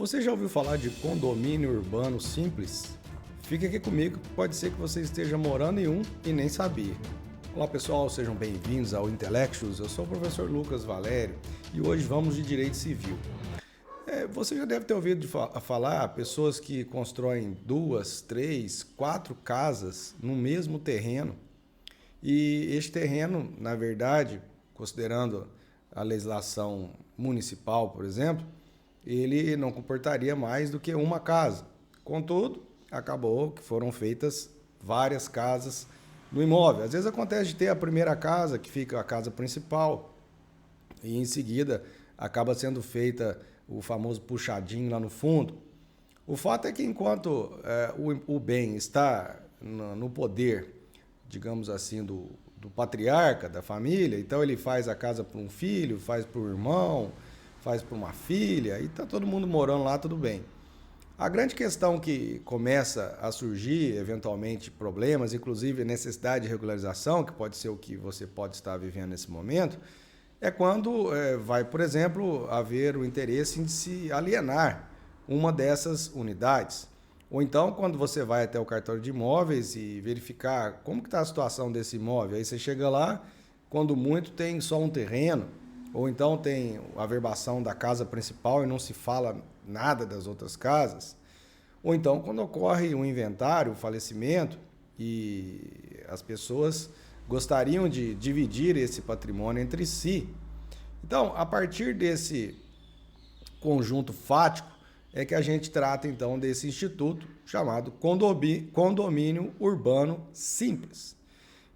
Você já ouviu falar de condomínio urbano simples? Fique aqui comigo, pode ser que você esteja morando em um e nem sabia. Olá pessoal, sejam bem-vindos ao Intellectus. Eu sou o professor Lucas Valério e hoje vamos de Direito Civil. Você já deve ter ouvido falar pessoas que constroem 2, 3, 4 casas no mesmo terreno. E este terreno, na verdade, considerando a legislação municipal, por exemplo, ele não comportaria mais do que uma casa. Contudo, acabou que foram feitas várias casas no imóvel. Às vezes acontece de ter a primeira casa, que fica a casa principal, e em seguida acaba sendo feita o famoso puxadinho lá no fundo. O fato é que enquanto o bem está no poder, digamos assim, do patriarca, da família, então ele faz a casa para um filho, faz para o irmão, faz para uma filha, e está todo mundo morando lá, tudo bem. A grande questão que começa a surgir, eventualmente, problemas, inclusive necessidade de regularização, que pode ser o que você pode estar vivendo nesse momento, é quando vai, por exemplo, haver o interesse em se alienar uma dessas unidades. Ou então, quando você vai até o cartório de imóveis e verificar como que está a situação desse imóvel, aí você chega lá, quando muito tem só um terreno, ou então tem a averbação da casa principal e não se fala nada das outras casas. Ou então, quando ocorre um inventário, um falecimento, e as pessoas gostariam de dividir esse patrimônio entre si. Então, a partir desse conjunto fático, é que a gente trata então desse instituto chamado Condomínio Urbano Simples.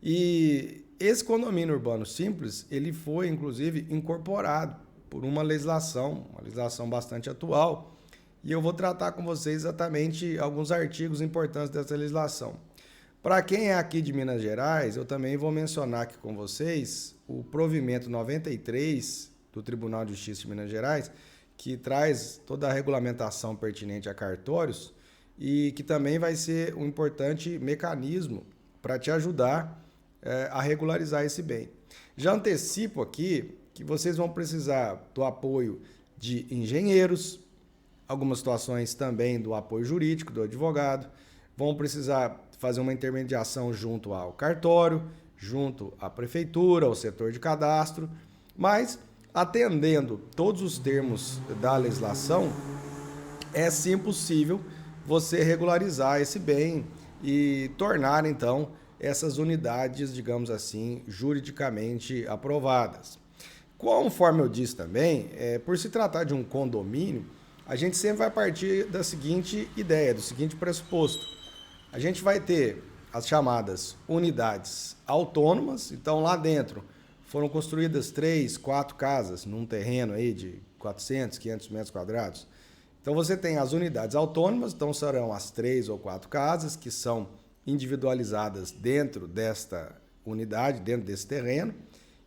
E esse condomínio urbano simples, ele foi inclusive incorporado por uma legislação bastante atual, e eu vou tratar com vocês exatamente alguns artigos importantes dessa legislação. Para quem é aqui de Minas Gerais, eu também vou mencionar aqui com vocês o provimento 93 do Tribunal de Justiça de Minas Gerais, que traz toda a regulamentação pertinente a cartórios e que também vai ser um importante mecanismo para te ajudar a regularizar esse bem. Já antecipo aqui que vocês vão precisar do apoio de engenheiros, algumas situações também do apoio jurídico, do advogado, vão precisar fazer uma intermediação junto ao cartório, junto à prefeitura, ao setor de cadastro, mas atendendo todos os termos da legislação, é sim possível você regularizar esse bem e tornar, então, essas unidades, digamos assim, juridicamente aprovadas. Conforme eu disse também, por se tratar de um condomínio, a gente sempre vai partir da seguinte ideia, do seguinte pressuposto. A gente vai ter as chamadas unidades autônomas, então lá dentro foram construídas 3, 4 casas num terreno aí de 400, 500 metros quadrados. Então você tem as unidades autônomas, então serão as 3 ou 4 casas que são individualizadas dentro desta unidade, dentro desse terreno.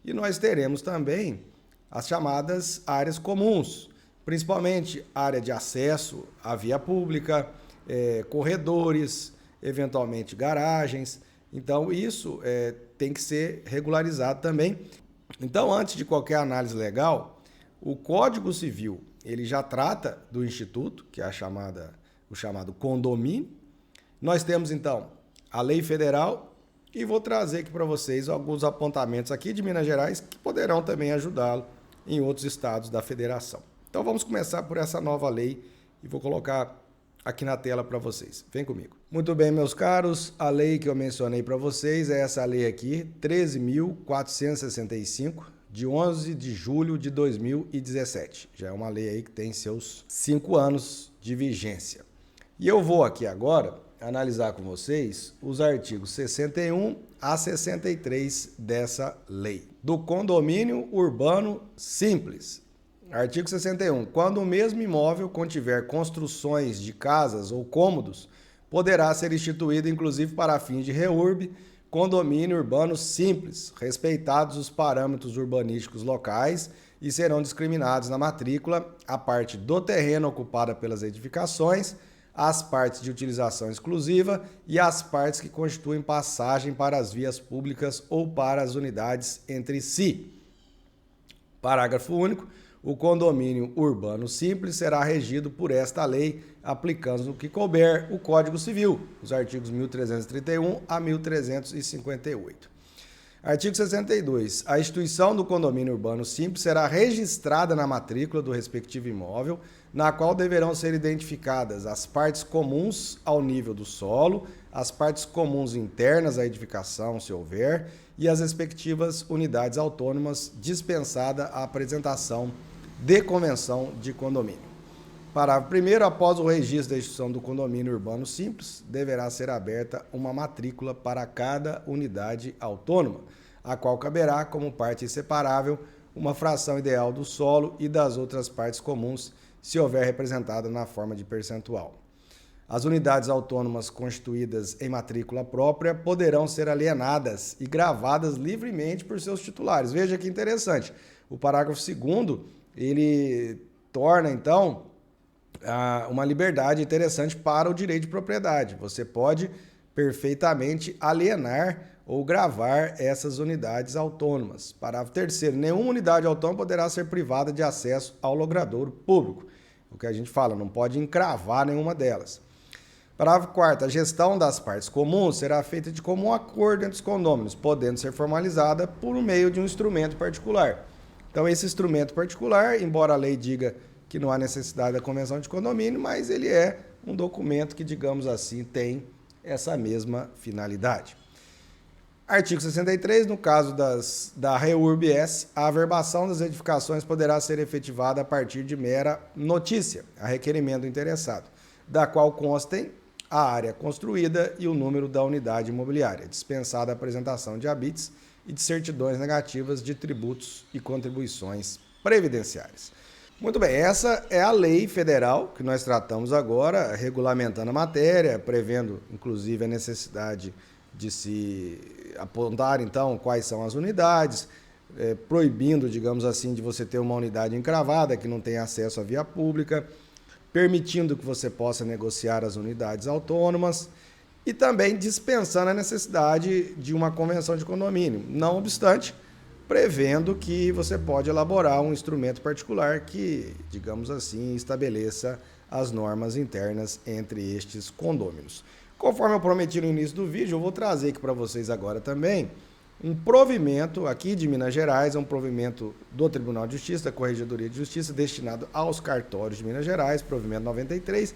E nós teremos também as chamadas áreas comuns, principalmente área de acesso à via pública, corredores, eventualmente garagens. Então isso tem que ser regularizado também. Então, antes de qualquer análise legal, o Código Civil ele já trata do instituto, que é o chamado condomínio. Nós temos então a lei federal e vou trazer aqui para vocês alguns apontamentos aqui de Minas Gerais que poderão também ajudá-lo em outros estados da federação. Então vamos começar por essa nova lei e vou colocar aqui na tela para vocês. Vem comigo. Muito bem, meus caros, a lei que eu mencionei para vocês é essa lei aqui, 13.465, de 11 de julho de 2017. Já é uma lei aí que tem seus 5 anos de vigência. E eu vou aqui agora analisar com vocês os artigos 61 a 63 dessa lei. Do condomínio urbano simples. Artigo 61. Quando o mesmo imóvel contiver construções de casas ou cômodos, poderá ser instituído, inclusive para fins de reurb, condomínio urbano simples, respeitados os parâmetros urbanísticos locais e serão discriminados na matrícula a parte do terreno ocupada pelas edificações, as partes de utilização exclusiva e as partes que constituem passagem para as vias públicas ou para as unidades entre si. Parágrafo único. O condomínio urbano simples será regido por esta lei, aplicando no que couber o Código Civil, os artigos 1331 a 1358. Artigo 62. A instituição do condomínio urbano simples será registrada na matrícula do respectivo imóvel, na qual deverão ser identificadas as partes comuns ao nível do solo, as partes comuns internas à edificação, se houver, e as respectivas unidades autônomas, dispensada a apresentação de convenção de condomínio. Parágrafo 1º. Após o registro da instituição do condomínio urbano simples, deverá ser aberta uma matrícula para cada unidade autônoma, a qual caberá, como parte inseparável, uma fração ideal do solo e das outras partes comuns, se houver representada na forma de percentual. As unidades autônomas constituídas em matrícula própria poderão ser alienadas e gravadas livremente por seus titulares. Veja que interessante. O parágrafo 2º, ele torna, então, uma liberdade interessante para o direito de propriedade. Você pode perfeitamente alienar ou gravar essas unidades autônomas. Parágrafo 3º. Nenhuma unidade autônoma poderá ser privada de acesso ao logradouro público. O que a gente fala, não pode encravar nenhuma delas. Parágrafo 4º. A gestão das partes comuns será feita de comum acordo entre os condôminos, podendo ser formalizada por meio de um instrumento particular. Então, esse instrumento particular, embora a lei diga que não há necessidade da convenção de condomínio, mas ele é um documento que, digamos assim, tem essa mesma finalidade. Artigo 63. No caso da REURB-S, a averbação das edificações poderá ser efetivada a partir de mera notícia, a requerimento do interessado, da qual constem a área construída e o número da unidade imobiliária, dispensada a apresentação de habites e de certidões negativas de tributos e contribuições previdenciárias. Muito bem, essa é a lei federal que nós tratamos agora, regulamentando a matéria, prevendo, inclusive, a necessidade de se apontar, então, quais são as unidades, proibindo, digamos assim, de você ter uma unidade encravada, que não tem acesso à via pública, permitindo que você possa negociar as unidades autônomas e também dispensando a necessidade de uma convenção de condomínio. Não obstante, prevendo que você pode elaborar um instrumento particular que, digamos assim, estabeleça as normas internas entre estes condôminos. Conforme eu prometi no início do vídeo, eu vou trazer aqui para vocês agora também um provimento aqui de Minas Gerais, é um provimento do Tribunal de Justiça, da Corregedoria de Justiça, destinado aos cartórios de Minas Gerais, provimento 93,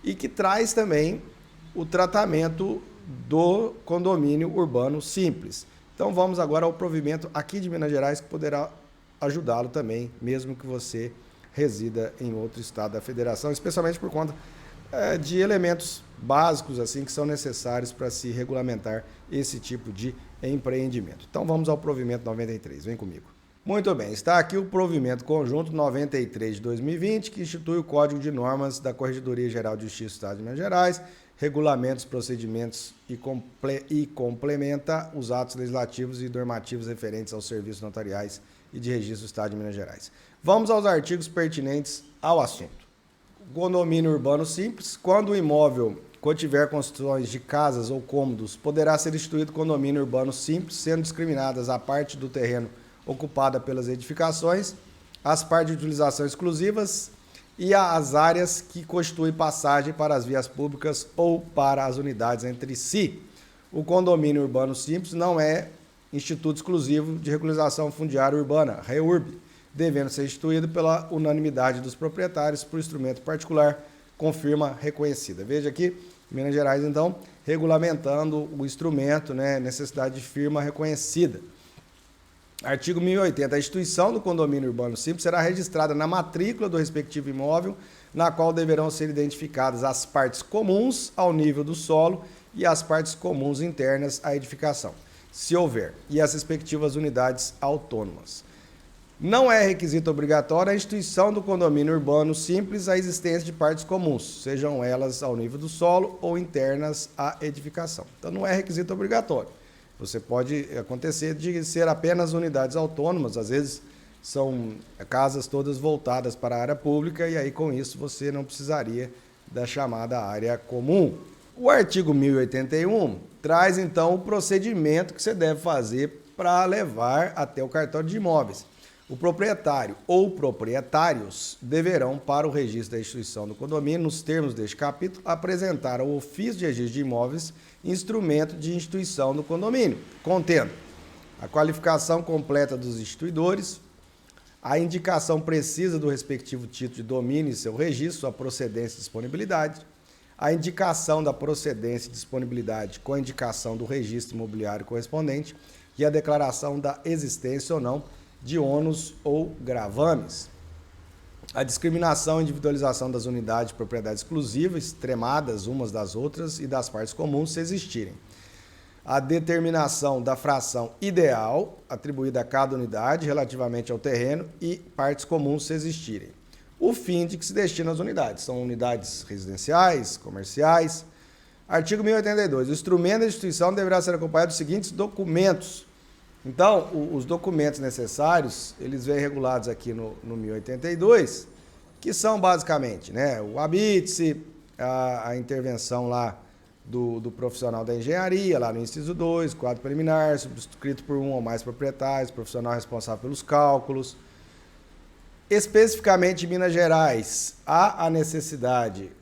e que traz também o tratamento do condomínio urbano simples. Então vamos agora ao provimento aqui de Minas Gerais, que poderá ajudá-lo também, mesmo que você resida em outro estado da federação, especialmente por conta de elementos básicos assim que são necessários para se regulamentar esse tipo de empreendimento. Então vamos ao provimento 93, vem comigo. Muito bem, está aqui o provimento conjunto 93 de 2020, que institui o Código de Normas da Corregedoria Geral de Justiça do Estado de Minas Gerais, regulamentos, procedimentos e complementa os atos legislativos e normativos referentes aos serviços notariais e de registro do Estado de Minas Gerais. Vamos aos artigos pertinentes ao assunto. Condomínio urbano simples. Quando o imóvel contiver construções de casas ou cômodos, poderá ser instituído condomínio urbano simples, sendo discriminadas a parte do terreno ocupada pelas edificações, as partes de utilização exclusivas e as áreas que constituem passagem para as vias públicas ou para as unidades entre si. O condomínio urbano simples não é instituto exclusivo de regularização fundiária urbana, REURB, devendo ser instituído pela unanimidade dos proprietários por instrumento particular com firma reconhecida. Veja aqui, Minas Gerais, então, regulamentando o instrumento, necessidade de firma reconhecida. Artigo 1080. A instituição do condomínio urbano simples será registrada na matrícula do respectivo imóvel, na qual deverão ser identificadas as partes comuns ao nível do solo e as partes comuns internas à edificação, se houver, e as respectivas unidades autônomas. Não é requisito obrigatório a instituição do condomínio urbano simples a existência de partes comuns, sejam elas ao nível do solo ou internas à edificação. Então não é requisito obrigatório. Você pode acontecer de ser apenas unidades autônomas, às vezes são casas todas voltadas para a área pública e aí com isso você não precisaria da chamada área comum. O artigo 1081 traz então o procedimento que você deve fazer para levar até o cartório de imóveis. O proprietário ou proprietários deverão, para o registro da instituição do condomínio, nos termos deste capítulo, apresentar ao ofício de registro de imóveis instrumento de instituição do condomínio, contendo a qualificação completa dos instituidores, a indicação precisa do respectivo título de domínio e seu registro, sua procedência e disponibilidade, a indicação da procedência e disponibilidade com a indicação do registro imobiliário correspondente e a declaração da existência ou não de ônus ou gravames. A discriminação e individualização das unidades de propriedade exclusiva, extremadas umas das outras e das partes comuns, se existirem. A determinação da fração ideal atribuída a cada unidade relativamente ao terreno e partes comuns, se existirem. O fim de que se destina as unidades. São unidades residenciais, comerciais. Artigo 1082. O instrumento da instituição deverá ser acompanhado dos seguintes documentos. Então, os documentos necessários, eles vêm regulados aqui no 1082, que são basicamente, né, o habite-se, a intervenção lá do profissional da engenharia, lá no inciso 2, quadro preliminar, subscrito por um ou mais proprietários, profissional responsável pelos cálculos. Especificamente em Minas Gerais, há a necessidade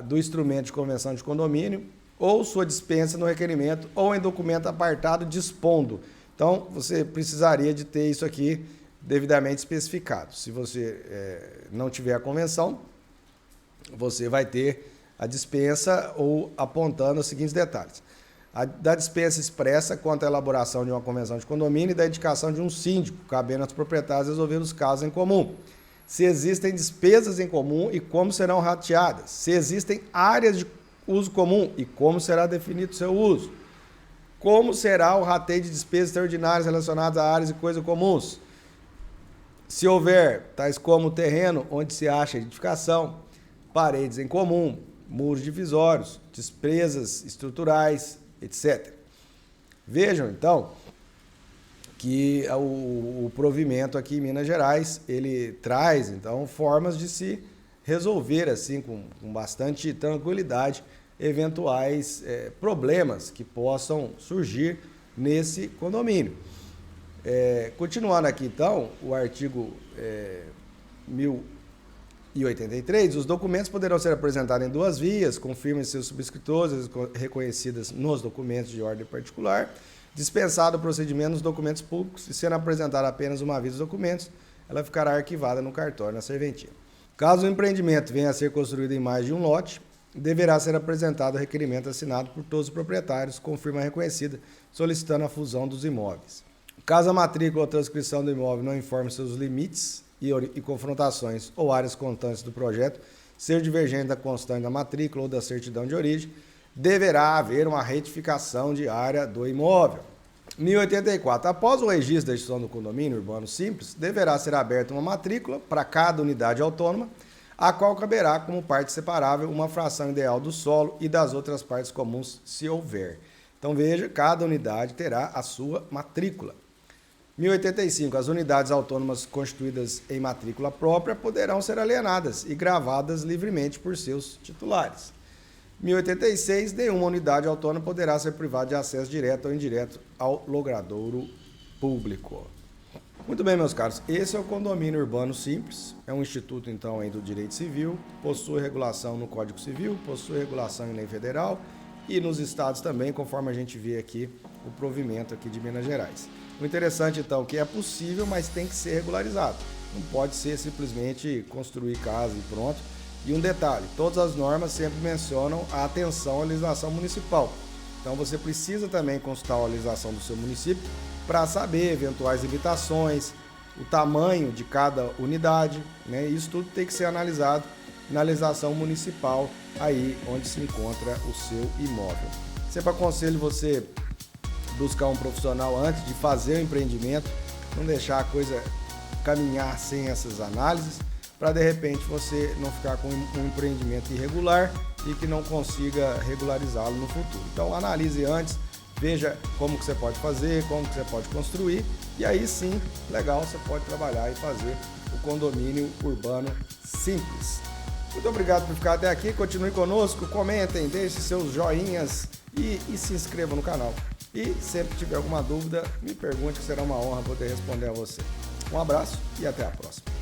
do instrumento de convenção de condomínio ou sua dispensa no requerimento ou em documento apartado dispondo. Então, você precisaria de ter isso aqui devidamente especificado. Se você não tiver a convenção, você vai ter a dispensa ou apontando os seguintes detalhes. Da dispensa expressa quanto à elaboração de uma convenção de condomínio e da indicação de um síndico, cabendo aos proprietários resolver os casos em comum. Se existem despesas em comum e como serão rateadas. Se existem áreas de uso comum e como será definido o seu uso. Como será o rateio de despesas extraordinárias relacionadas a áreas e coisas comuns. Se houver, tais como terreno onde se acha edificação, paredes em comum, muros divisórios, despesas estruturais, etc. Vejam, então, que o provimento aqui em Minas Gerais, ele traz, então, formas de se resolver, assim, com bastante tranquilidade, eventuais problemas que possam surgir nesse condomínio. Continuando aqui, então, o artigo 1083, os documentos poderão ser apresentados em duas vias, com firmas de seus subscritores reconhecidas nos documentos de ordem particular, dispensado o procedimento nos documentos públicos e sendo apresentada apenas uma vez os documentos, ela ficará arquivada no cartório, na serventia. Caso o empreendimento venha a ser construído em mais de um lote, deverá ser apresentado o requerimento assinado por todos os proprietários com firma reconhecida, solicitando a fusão dos imóveis. Caso a matrícula ou transcrição do imóvel não informe seus limites e confrontações ou áreas constantes do projeto, ser divergente da constante da matrícula ou da certidão de origem, deverá haver uma retificação de área do imóvel. 1084. Após o registro da instituição do condomínio urbano simples, deverá ser aberta uma matrícula para cada unidade autônoma, a qual caberá como parte separável uma fração ideal do solo e das outras partes comuns, se houver. Então veja, cada unidade terá a sua matrícula. 1085. As unidades autônomas constituídas em matrícula própria poderão ser alienadas e gravadas livremente por seus titulares. 1086. Nenhuma unidade autônoma poderá ser privada de acesso direto ou indireto ao logradouro público. Muito bem, meus caros, esse é o condomínio urbano simples, é um instituto, então, aí do direito civil, possui regulação no Código Civil, possui regulação em lei federal e nos estados também, conforme a gente vê aqui o provimento aqui de Minas Gerais. O interessante, então, é que é possível, mas tem que ser regularizado. Não pode ser simplesmente construir casa e pronto. E um detalhe, todas as normas sempre mencionam a atenção à legislação municipal. Então você precisa também consultar a legislação do seu município para saber eventuais limitações, o tamanho de cada unidade, né? Isso tudo tem que ser analisado na legislação municipal aí onde se encontra o seu imóvel. Sempre aconselho você buscar um profissional antes de fazer o empreendimento, não deixar a coisa caminhar sem essas análises, para de repente você não ficar com um empreendimento irregular e que não consiga regularizá-lo no futuro. Então analise antes, veja como que você pode fazer, como que você pode construir e aí sim, legal, você pode trabalhar e fazer o condomínio urbano simples. Muito obrigado por ficar até aqui, continue conosco, comentem, deixem seus joinhas e se inscrevam no canal. E sempre que tiver alguma dúvida, me pergunte que será uma honra poder responder a você. Um abraço e até a próxima.